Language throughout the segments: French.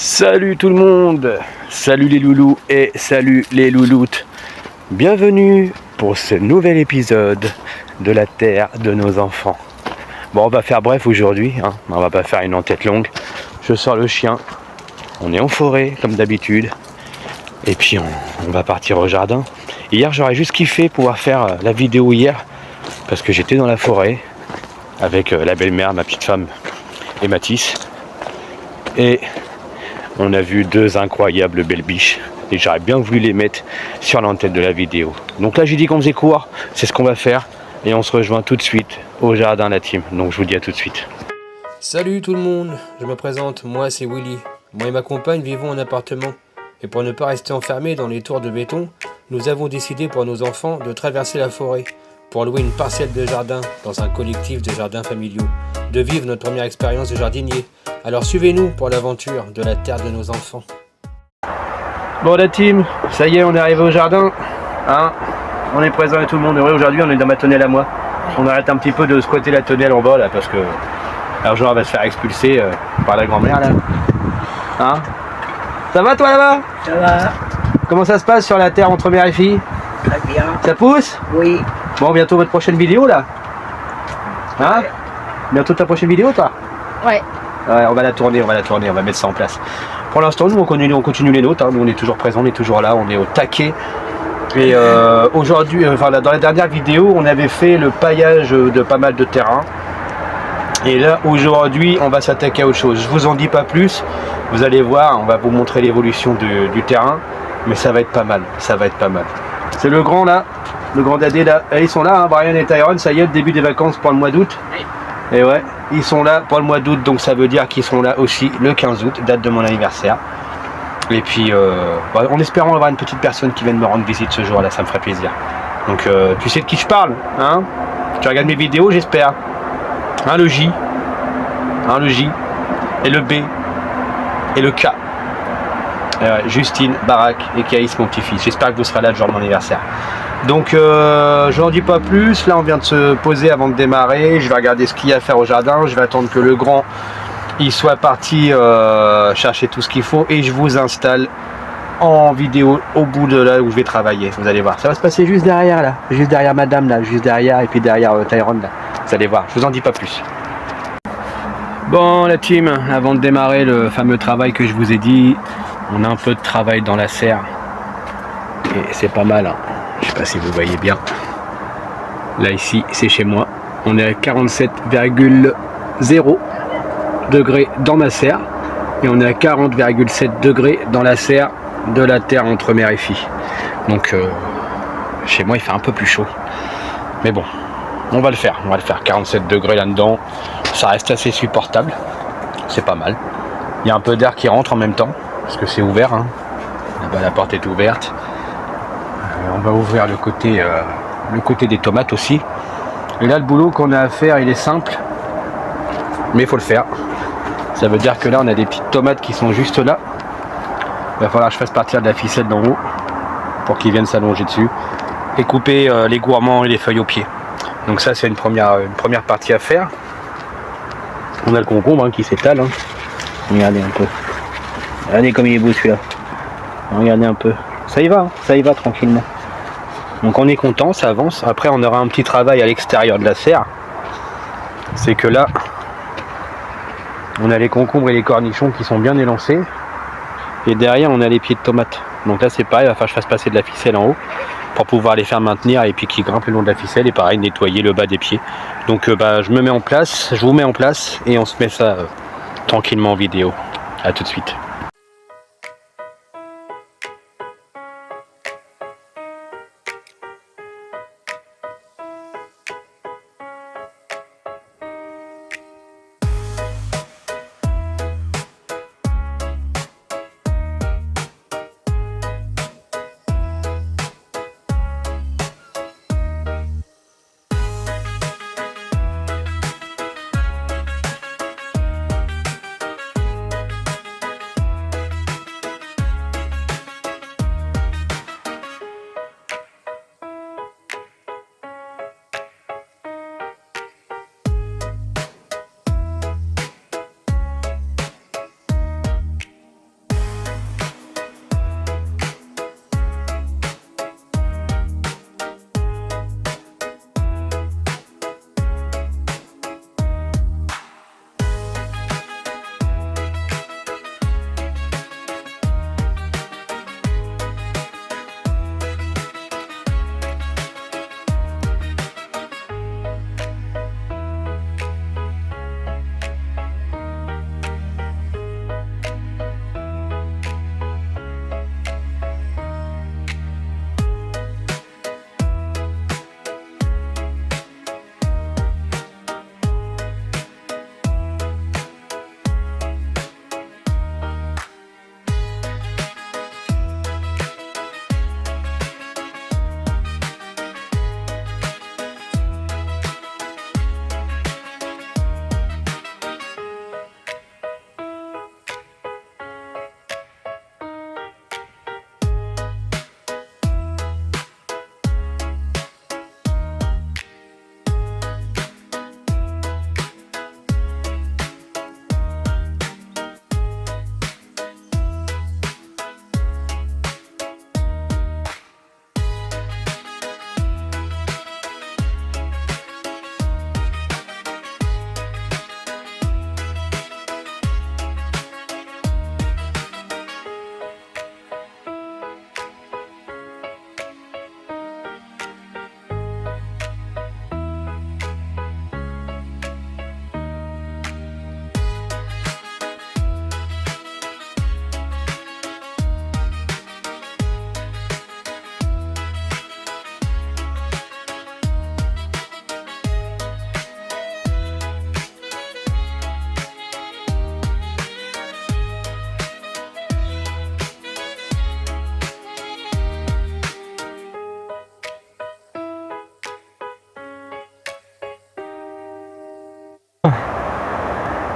Salut tout le monde, salut les loulous et salut les louloutes. Bienvenue pour ce nouvel épisode de la terre de nos enfants. Bon, on va faire bref aujourd'hui, hein. On va pas faire une en-tête longue. Je sors le chien, on est en forêt comme d'habitude. Et puis on va partir au jardin. Hier j'aurais juste kiffé pouvoir faire la vidéo hier parce que j'étais dans la forêt avec la belle-mère, ma petite femme et Mathis. Et on a vu deux incroyables belles biches et j'aurais bien voulu les mettre sur l'entête de la vidéo. Donc là j'ai dit qu'on faisait court, c'est ce qu'on va faire et on se rejoint tout de suite au jardin la team. Donc je vous dis à tout de suite. Salut tout le monde, je me présente, moi c'est Willy. Moi et ma compagne vivons en appartement. Et pour ne pas rester enfermés dans les tours de béton, nous avons décidé pour nos enfants de traverser la forêt pour louer une parcelle de jardin dans un collectif de jardins familiaux, de vivre notre première expérience de jardinier. Alors suivez-nous pour l'aventure de la terre de nos enfants. Bon la team, ça y est, on est arrivé au jardin. Hein, on est présent et tout le monde est heureux. Aujourd'hui on est dans ma tonnelle à moi. On arrête un petit peu de squatter la tonnelle en bas là parce que Argent va se faire expulser par la grand-mère là. Hein? Ça va toi là-bas? Ça va, Comment ça se passe sur la terre entre mère et fille? très bien. Ça pousse? Oui, Bon, bientôt votre prochaine vidéo là? Hein? Ouais. Bientôt ta prochaine vidéo toi? ouais. Ouais, on va la tourner, on va mettre ça en place. Pour l'instant, nous on continue les nôtres, hein. Nous on est toujours présents, on est toujours là, on est au taquet. Et aujourd'hui, dans la dernière vidéo, on avait fait le paillage de pas mal de terrain. Et là, aujourd'hui, on va s'attaquer à autre chose. Je vous en dis pas plus, vous allez voir, on va vous montrer l'évolution du terrain. Mais ça va être pas mal, ça va être pas mal. C'est le grand là, le grand dadé là. Et ils sont là, hein, Brian et Tyrone, ça y est, début des vacances pour le mois d'août. Et ouais, ils sont là pour le mois d'août, donc ça veut dire qu'ils seront là aussi le 15 août, date de mon anniversaire. Et puis, en espérant avoir une petite personne qui vienne me rendre visite ce jour-là, ça me ferait plaisir. Donc, tu sais de qui je parle, hein? Tu regardes mes vidéos, j'espère. Hein, le J, et le B, et le K. Justine, Barak et Kaïs, mon petit-fils. J'espère que vous serez là le jour de mon anniversaire. Donc je n'en dis pas plus, là on vient de se poser avant de démarrer, je vais regarder ce qu'il y a à faire au jardin, je vais attendre que le grand il soit parti chercher tout ce qu'il faut et je vous installe en vidéo au bout de là où je vais travailler, vous allez voir. Ça va se passer juste derrière là, juste derrière madame là, juste derrière et puis derrière Tyrone là, vous allez voir, je vous en dis pas plus. Bon la team, avant de démarrer le fameux travail que je vous ai dit, on a un peu de travail dans la serre et c'est pas mal, hein. Je sais pas si vous voyez bien. Là ici c'est chez moi. On est à 47,0 degrés dans ma serre. Et on est à 40,7 degrés dans la serre de la terre entre mère et fille. Donc chez moi il fait un peu plus chaud. Mais bon, on va le faire. 47 degrés là-dedans. Ça reste assez supportable. C'est pas mal. Il y a un peu d'air qui rentre en même temps. Parce que c'est ouvert, hein. Là-bas la porte est ouverte. On va ouvrir le côté des tomates aussi. Et là le boulot qu'on a à faire il est simple, mais il faut le faire. Ça veut dire que là on a des petites tomates qui sont juste là. Il va falloir que je fasse partir de la ficelle d'en haut pour qu'ils viennent s'allonger dessus et couper les gourmands et les feuilles au pied. Donc ça c'est une première partie à faire. On a le concombre, hein, qui s'étale, hein. Regardez un peu. Regardez comme il est beau celui-là. Regardez un peu. Ça y va tranquillement. Donc on est content, ça avance. Après on aura un petit travail à l'extérieur de la serre. C'est que là, on a les concombres et les cornichons qui sont bien élancés. Et derrière on a les pieds de tomates. Donc là c'est pareil, il va falloir que je fasse passer de la ficelle en haut pour pouvoir les faire maintenir et puis qu'ils grimpent le long de la ficelle. Et pareil, nettoyer le bas des pieds. Donc je vous mets en place et on se met ça tranquillement en vidéo. A tout de suite.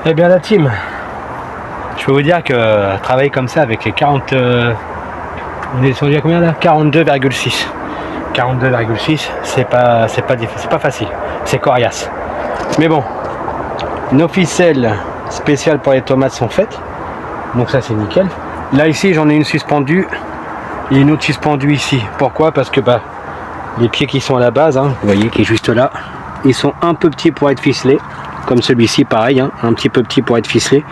Eh bien la team, je peux vous dire que travailler comme ça avec les 40... on est descendu à combien là? 42,6. 42,6, c'est pas facile, c'est coriace. Mais bon, nos ficelles spéciales pour les tomates sont faites, donc ça c'est nickel. Là ici j'en ai une suspendue et une autre suspendue ici. Pourquoi? Parce que les pieds qui sont à la base, hein, vous voyez qui est juste là, ils sont un peu petits pour être ficelés, comme celui-ci pareil, hein, un petit peu petit pour être ficelé.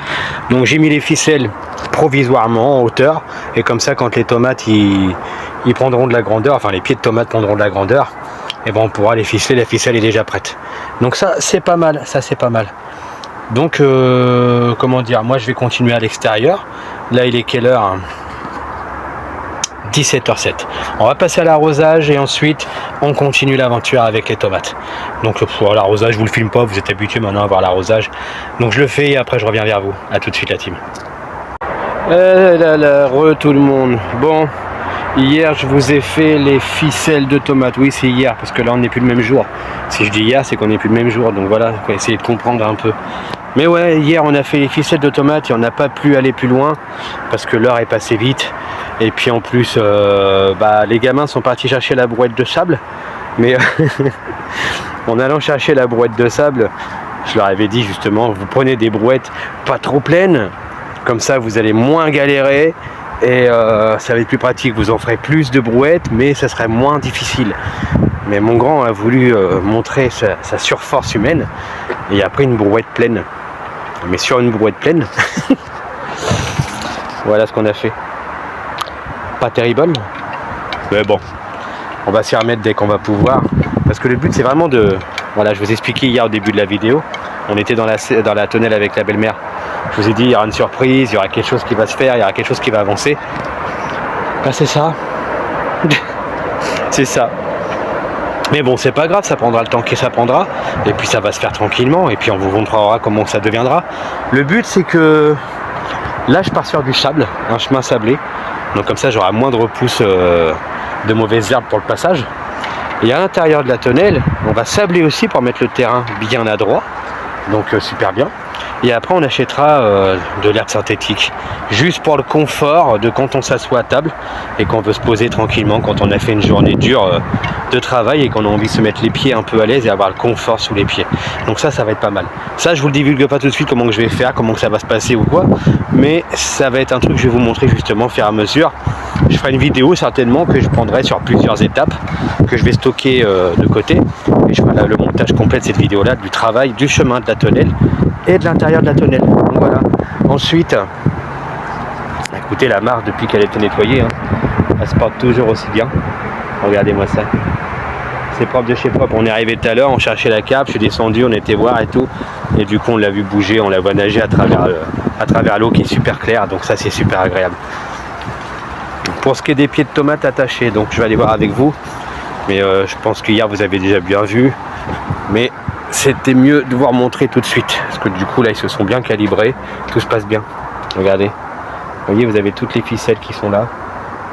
Donc j'ai mis les ficelles provisoirement en hauteur, et comme ça quand les tomates ils prendront de la grandeur, enfin les pieds de tomates prendront de la grandeur, et ben on pourra les ficeler, la ficelle est déjà prête. Donc ça c'est pas mal, ça c'est pas mal. Donc comment dire, moi je vais continuer à l'extérieur. Là il est quelle heure, hein? 17h07. On va passer à l'arrosage et ensuite on continue l'aventure avec les tomates. Donc pour l'arrosage, je vous le filme pas, vous êtes habitués maintenant à voir l'arrosage. Donc je le fais et après je reviens vers vous. A tout de suite la team. Tout le monde. Bon, hier je vous ai fait les ficelles de tomates. Oui c'est hier parce que là on n'est plus le même jour. Si je dis hier c'est qu'on n'est plus le même jour. Donc voilà, il faut essayer de comprendre un peu. Mais ouais, hier on a fait les ficelles de tomates et on n'a pas pu aller plus loin parce que l'heure est passée vite. Et puis en plus, les gamins sont partis chercher la brouette de sable. Mais en allant chercher la brouette de sable, je leur avais dit justement, vous prenez des brouettes pas trop pleines. Comme ça, vous allez moins galérer. Et ça va être plus pratique. Vous en ferez plus de brouettes, mais ça serait moins difficile. Mais mon grand a voulu montrer sa surforce humaine. Et il a pris une brouette pleine. Mais sur une brouette pleine, voilà ce qu'on a fait. Pas terrible, mais bon, on va s'y remettre dès qu'on va pouvoir, parce que le but c'est vraiment de, voilà, je vous ai expliqué hier au début de la vidéo, on était dans la tonnelle avec la belle-mère, je vous ai dit il y aura une surprise, il y aura quelque chose qui va se faire, il y aura quelque chose qui va avancer. C'est ça. C'est ça. Mais bon, c'est pas grave, ça prendra le temps que ça prendra, et puis ça va se faire tranquillement, et puis on vous montrera comment ça deviendra. Le but c'est que là je pars sur du sable, un chemin sablé. Donc comme ça j'aurai moins de repousse de mauvaises herbes pour le passage. Et à l'intérieur de la tonnelle, on va sabler aussi pour mettre le terrain bien adroit. Donc super bien. Et après on achètera de l'herbe synthétique. Juste pour le confort de quand on s'assoit à table et qu'on veut se poser tranquillement, quand on a fait une journée dure de travail et qu'on a envie de se mettre les pieds un peu à l'aise et avoir le confort sous les pieds. Donc ça va être pas mal. Ça je vous le divulgue pas tout de suite comment que je vais faire, comment que ça va se passer ou quoi. Mais ça va être un truc que je vais vous montrer justement au fur et à mesure. Je ferai une vidéo certainement que je prendrai sur plusieurs étapes, que je vais stocker de côté. Et je ferai le montage complet de cette vidéo là, du travail, du chemin de la tonnelle et de l'intérieur de la tonnelle. Donc voilà. Ensuite, écoutez la marche depuis qu'elle a été nettoyée, hein, elle se porte toujours aussi bien. Regardez-moi ça. C'est propre de chez propre. On est arrivé tout à l'heure, on cherchait la carpe, je suis descendu, on était voir et tout. Et du coup on l'a vu bouger, on la voit nager à travers l'eau qui est super claire, donc ça c'est super agréable. Pour ce qui est des pieds de tomates attachés, donc je vais aller voir avec vous. Mais je pense qu'hier vous avez déjà bien vu. Mais c'était mieux de vous montrer tout de suite. Parce que du coup là ils se sont bien calibrés. Tout se passe bien. Regardez. Vous voyez, vous avez toutes les ficelles qui sont là.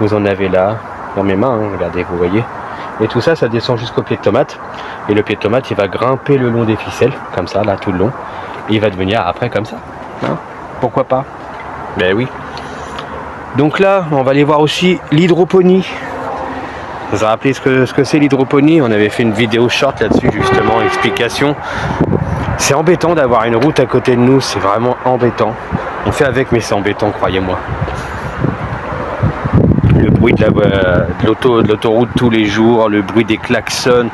Vous en avez là. Dans mes mains, hein, regardez, vous voyez. Et tout ça, ça descend jusqu'au pied de tomate. Et le pied de tomate, il va grimper le long des ficelles. Comme ça, là, tout le long. Et il va devenir après comme ça. Hein, pourquoi pas? Ben oui. Donc là, on va aller voir aussi l'hydroponie. Vous vous rappelez ce que c'est l'hydroponie? On avait fait une vidéo short là-dessus, justement, explication. C'est embêtant d'avoir une route à côté de nous, c'est vraiment embêtant. On fait avec, mais c'est embêtant, croyez-moi. Le bruit de l'autoroute tous les jours, le bruit des klaxons,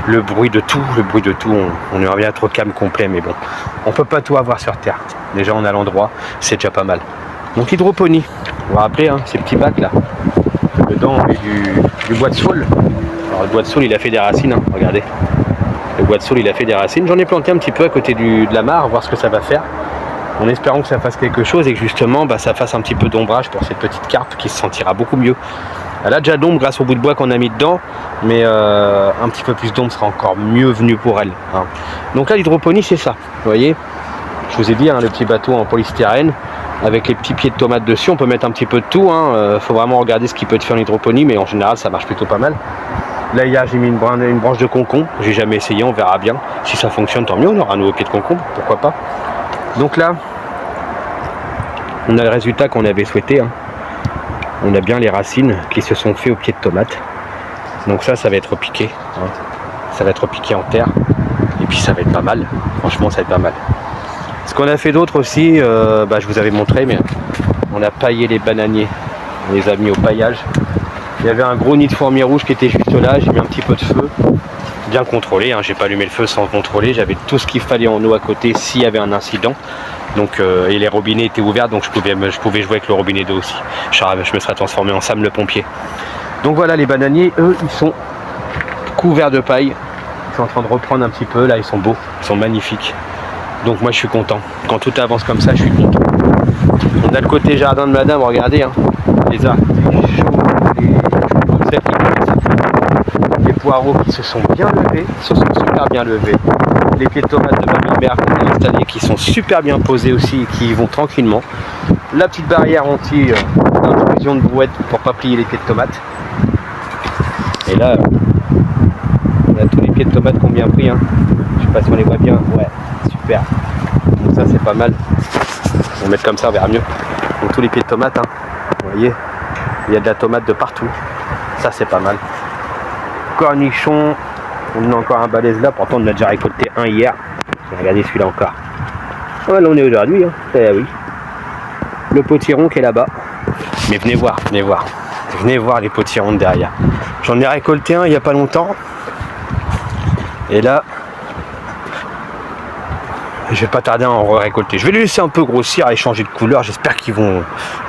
le bruit de tout, on aimerait bien être au calme complet, mais bon, on peut pas tout avoir sur Terre. Déjà, on a l'endroit, c'est déjà pas mal. Donc l'hydroponie, vous vous rappelez, hein, ces petits bacs là. Dedans, on met du bois de saule. Alors le bois de saule, il a fait des racines, hein, regardez. Le bois de saule, il a fait des racines. J'en ai planté un petit peu à côté de la mare, voir ce que ça va faire. En espérant que ça fasse quelque chose et que justement, ça fasse un petit peu d'ombrage pour cette petite carpe qui se sentira beaucoup mieux. Elle a déjà d'ombre grâce au bout de bois qu'on a mis dedans, mais un petit peu plus d'ombre sera encore mieux venu pour elle. Hein. Donc là, l'hydroponie, c'est ça. Vous voyez, je vous ai dit, hein, le petit bateau en polystyrène avec les petits pieds de tomates dessus. On peut mettre un petit peu de tout. Faut vraiment regarder ce qui peut être fait en hydroponie, mais en général, ça marche plutôt pas mal. Là, hier, j'ai mis une branche de concombre. J'ai jamais essayé, on verra bien. Si ça fonctionne, tant mieux. On aura un nouveau pied de concombre, pourquoi pas. Donc là, on a le résultat qu'on avait souhaité. Hein. On a bien les racines qui se sont fait au pied de tomate. Donc ça va être piqué. Hein. Ça va être piqué en terre. Et puis ça va être pas mal. Franchement, ça va être pas mal. Ce qu'on a fait d'autre aussi, je vous avais montré, mais on a paillé les bananiers. On les a mis au paillage. Il y avait un gros nid de fourmis rouges qui était juste là. J'ai mis un petit peu de feu. Bien contrôlé. Hein. J'ai pas allumé le feu sans contrôler. J'avais tout ce qu'il fallait en eau à côté s'il y avait un incident. Donc, et les robinets étaient ouverts, donc je pouvais jouer avec le robinet d'eau aussi. Je me serais transformé en Sam le pompier. Donc voilà, les bananiers, eux, ils sont couverts de paille. Ils sont en train de reprendre un petit peu. Là, ils sont beaux. Ils sont magnifiques. Donc moi, je suis content. Quand tout avance comme ça, je suis content. On a le côté jardin de madame, regardez. Hein. Les arbres, les poireaux qui se sont bien levés, super bien levés. Les pieds de tomates de ma mère qu'on a installés qui sont super bien posés aussi et qui vont tranquillement. La petite barrière anti-intrusion de brouette pour pas plier les pieds de tomates. Et là, on a tous les pieds de tomates qui ont bien pris. Hein. Je sais pas si on les voit bien. Ouais, super. Donc ça c'est pas mal. On va mettre comme ça, on verra mieux. Donc tous les pieds de tomates, hein. Vous voyez, il y a de la tomate de partout. Ça c'est pas mal. Cornichons. On en a encore un balèze là, pourtant on en a déjà récolté un hier. Regardez celui-là encore. Ah là on est aujourd'hui, hein. Eh oui. Le potiron qui est là-bas. Mais venez voir, venez voir. Venez voir les potirons de derrière. J'en ai récolté un il n'y a pas longtemps. Et là, je vais pas tarder à en récolter. Je vais les laisser un peu grossir et changer de couleur. J'espère qu'ils vont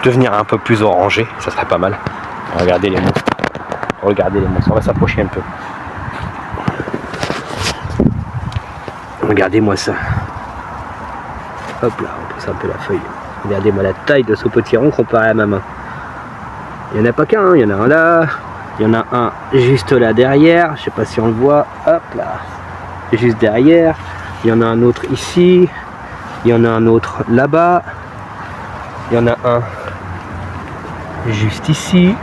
devenir un peu plus orangés. Ça serait pas mal. Regardez les monstres. Regardez les monstres. On va s'approcher un peu. Regardez-moi ça. Hop là, on pousse un peu la feuille. Regardez-moi la taille de ce potiron comparé à ma main. Il n'y en a pas qu'un, hein. Il y en a un là. Il y en a un juste là derrière. Je sais pas si on le voit. Hop là. Juste derrière. Il y en a un autre ici. Il y en a un autre là-bas. Il y en a un juste ici.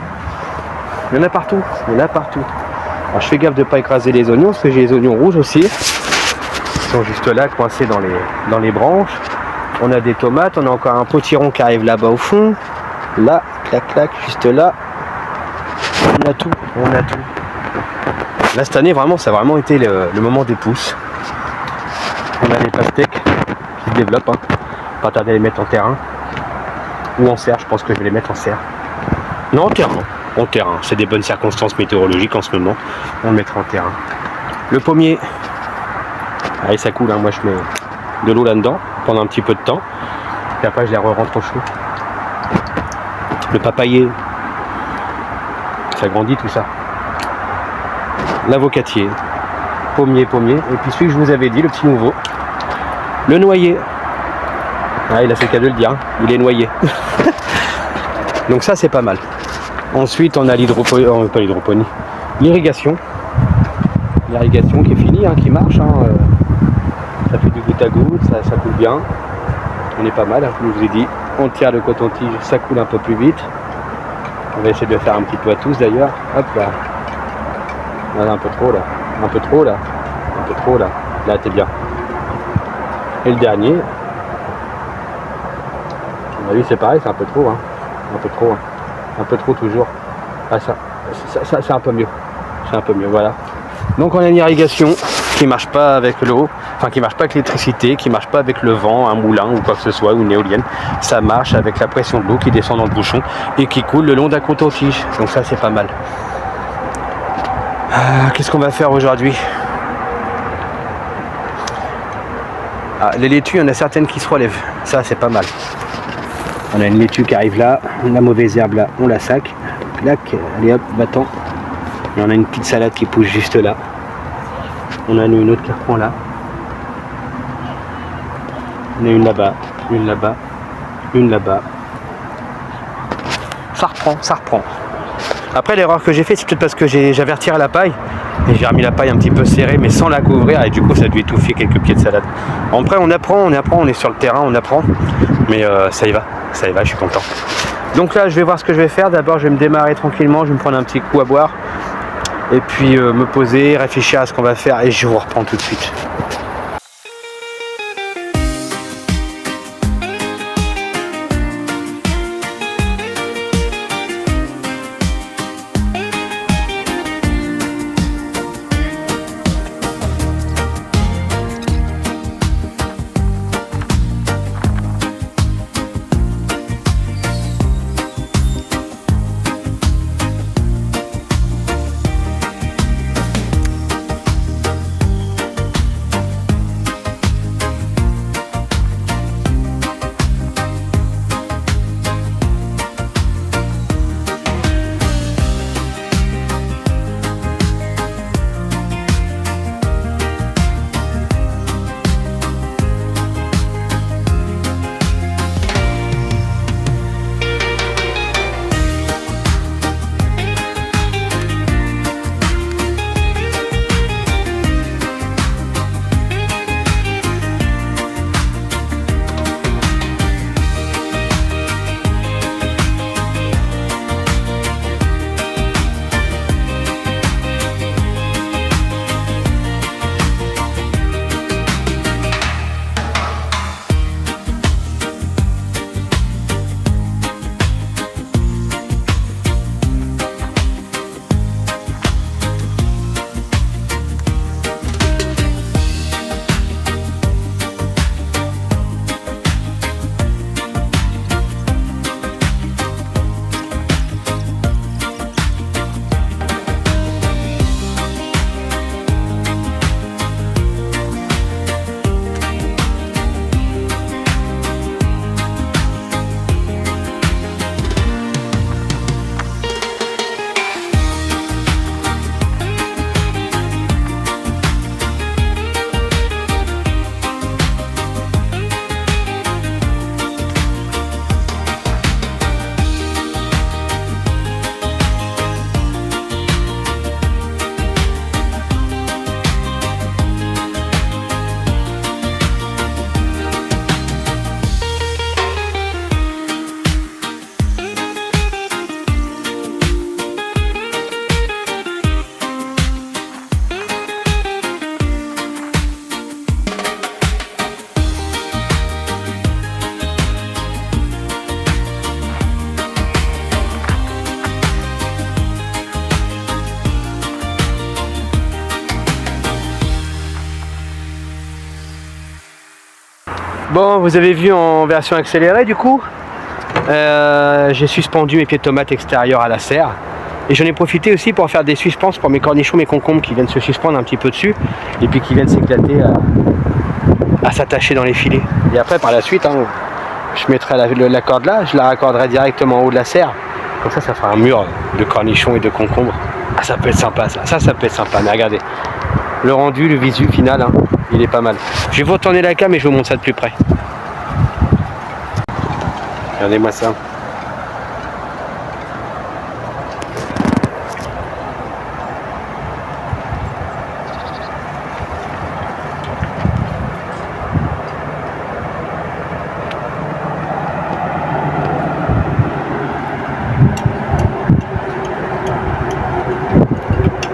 Il y en a partout. Il y en a partout. Alors je fais gaffe de ne pas écraser les oignons parce que j'ai les oignons rouges aussi. Ils sont juste là, coincés dans les branches. On a des tomates, on a encore un potiron qui arrive là-bas au fond. Là, clac, clac, juste là. On a tout, on a tout. Là, cette année, vraiment, ça a vraiment été le moment des pousses. On a des pastèques qui se développent. Hein. Pas tarder à les mettre en terrain. Ou en serre, je pense que je vais les mettre en serre. Non, en terrain. En terrain. C'est des bonnes circonstances météorologiques en ce moment. On le mettra en terrain. Le pommier. Allez, ça coule, hein. Moi je mets de l'eau là-dedans pendant un petit peu de temps. Et après je les re-rentre au chaud. Le papayer, ça grandit tout ça. L'avocatier, pommier. Et puis celui que je vous avais dit, le petit nouveau, le noyer. Ah, il a fait le cas de le dire, hein. Il est noyé. Donc ça c'est pas mal. Ensuite on a l'hydroponie, l'irrigation. L'irrigation qui est finie, hein, qui marche. Hein. Ça fait du goutte à goutte, ça coule bien. On est pas mal, hein, comme je vous ai dit. On tire le coton-tige, ça coule un peu plus vite. On va essayer de le faire un petit peu à tous d'ailleurs. Hop là. Voilà, un peu trop là. Un peu trop là. Un peu trop là. Là t'es bien. Et le dernier. Lui c'est pareil, c'est un peu trop. Hein. Un peu trop. Hein. Un peu trop toujours. Ah ça c'est un peu mieux. C'est un peu mieux, voilà. Donc on a une irrigation qui marche pas avec l'eau, enfin qui marche pas avec l'électricité, qui marche pas avec le vent, un moulin ou quoi que ce soit, ou une éolienne. Ça marche avec la pression de l'eau qui descend dans le bouchon et qui coule le long d'un coton-tige. Donc ça c'est pas mal. Qu'est-ce qu'on va faire aujourd'hui? Les laitues, il y en a certaines qui se relèvent. Ça c'est pas mal. On a une laitue qui arrive là, la mauvaise herbe là, on la sac. Clac, allez hop, battant. Et on a une petite salade qui pousse juste là. On a une autre qui reprend là. On a une là-bas, une là-bas, une là-bas. Ça reprend. Après l'erreur que j'ai fait, c'est peut-être parce que j'avais retiré la paille. Et j'ai remis la paille un petit peu serrée mais sans la couvrir. Et du coup ça a dû étouffer quelques pieds de salade. Après on apprend, on est sur le terrain, on apprend. Mais ça y va, je suis content. Donc là je vais voir ce que je vais faire. D'abord je vais me démarrer tranquillement, je vais me prendre un petit coup à boire. Et puis me poser, réfléchir à ce qu'on va faire et je vous reprends tout de suite. Bon, vous avez vu en version accélérée du coup, j'ai suspendu mes pieds de tomates extérieurs à la serre. Et j'en ai profité aussi pour faire des suspens pour mes cornichons, mes concombres qui viennent se suspendre un petit peu dessus. Et puis qui viennent s'éclater à s'attacher dans les filets. Et après par la suite, hein, je mettrai la corde là, je la raccorderai directement en haut de la serre. Comme ça, ça fera un mur de cornichons et de concombres. Ah, ça peut être sympa ça, ça peut être sympa. Mais regardez, le rendu, le visu final, hein, il est pas mal. Je vais vous retourner la cam et je vous montre ça de plus près. Regardez-moi ça.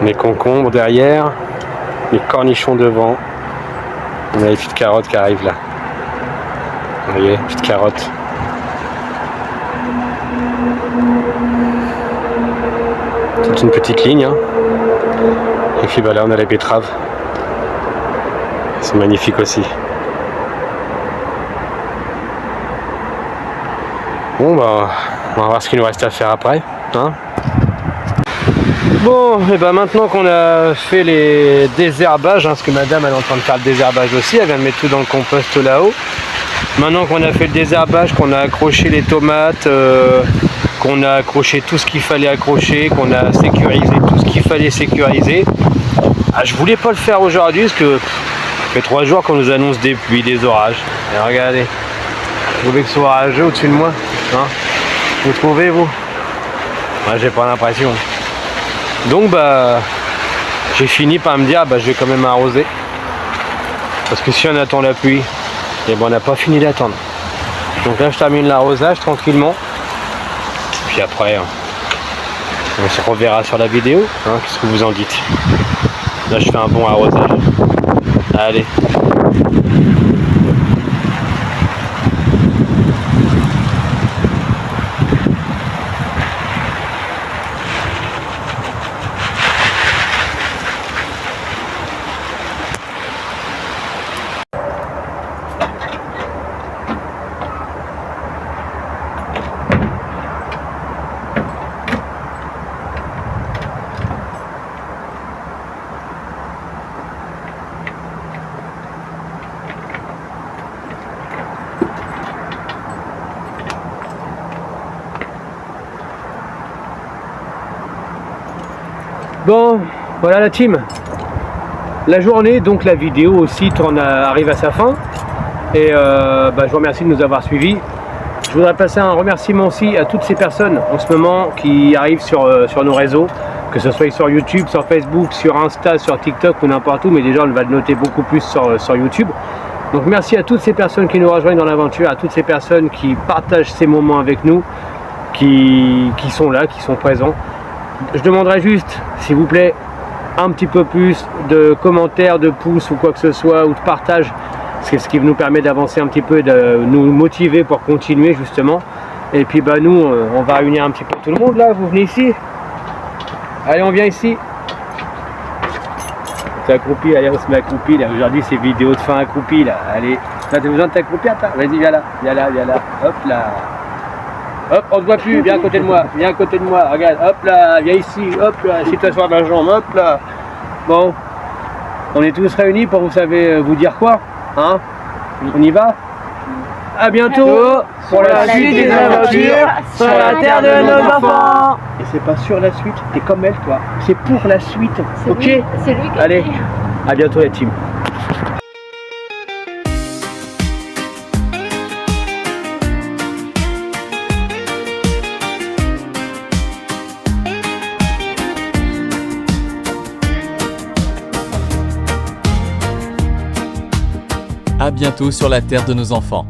Les concombres derrière, les cornichons devant. On a les petites carottes qui arrivent là. Vous voyez, petites carottes. Toute une petite ligne. Hein. Et puis bah là on a les betteraves. C'est magnifique aussi. Bon bah on va voir ce qu'il nous reste à faire après. Hein. Bon, et ben maintenant qu'on a fait les désherbages, hein, parce que madame elle est en train de faire le désherbage aussi, elle vient de mettre tout dans le compost là-haut. Maintenant qu'on a fait le désherbage, qu'on a accroché les tomates, qu'on a accroché tout ce qu'il fallait accrocher, qu'on a sécurisé tout ce qu'il fallait sécuriser, je voulais pas le faire aujourd'hui parce que ça fait 3 jours qu'on nous annonce des pluies, des orages. Et regardez, vous trouvez que c'est orageux au-dessus de moi, hein? Vous trouvez vous? Moi j'ai pas l'impression. Donc bah j'ai fini par me dire bah je vais quand même arroser. Parce que si on attend la pluie, et ben on n'a pas fini d'attendre. Donc là je termine l'arrosage tranquillement. Puis après on se reverra sur la vidéo. Hein, qu'est-ce que vous en dites? Là je fais un bon arrosage. Allez. Bon, voilà la team. La journée, donc la vidéo aussi arrive à sa fin. Et je vous remercie de nous avoir suivis. Je voudrais passer un remerciement aussi à toutes ces personnes en ce moment qui arrivent sur nos réseaux, que ce soit sur YouTube, sur Facebook, sur Insta, sur TikTok ou n'importe où, mais déjà on va le noter beaucoup plus sur YouTube. Donc merci à toutes ces personnes qui nous rejoignent dans l'aventure, à toutes ces personnes qui partagent ces moments avec nous, qui sont là, qui sont présents. Je demanderais juste, s'il vous plaît, un petit peu plus de commentaires, de pouces ou quoi que ce soit, ou de partage. C'est ce qui nous permet d'avancer un petit peu, de nous motiver pour continuer justement. Et puis bah nous, on va réunir un petit peu tout le monde là. Vous venez ici. Allez, on vient ici. C'est accroupi, allez, on se met accroupi là. Aujourd'hui c'est vidéo de fin accroupi là. Allez, t'as besoin de t'accroupir, vas-y, viens là, viens là, viens là. Hop là. Hop, on te voit plus, viens à côté de moi, regarde, hop là, viens ici, hop là, assieds-toi sur ma jambe, hop là. Bon, on est tous réunis pour vous savez vous dire quoi, hein? On y va? À bientôt pour la suite des aventures sur la terre de nos enfants. Et c'est pas sur la suite, t'es comme elle toi, c'est pour la suite, ok? C'est lui qui Allez, à bientôt la team. À bientôt sur la terre de nos enfants.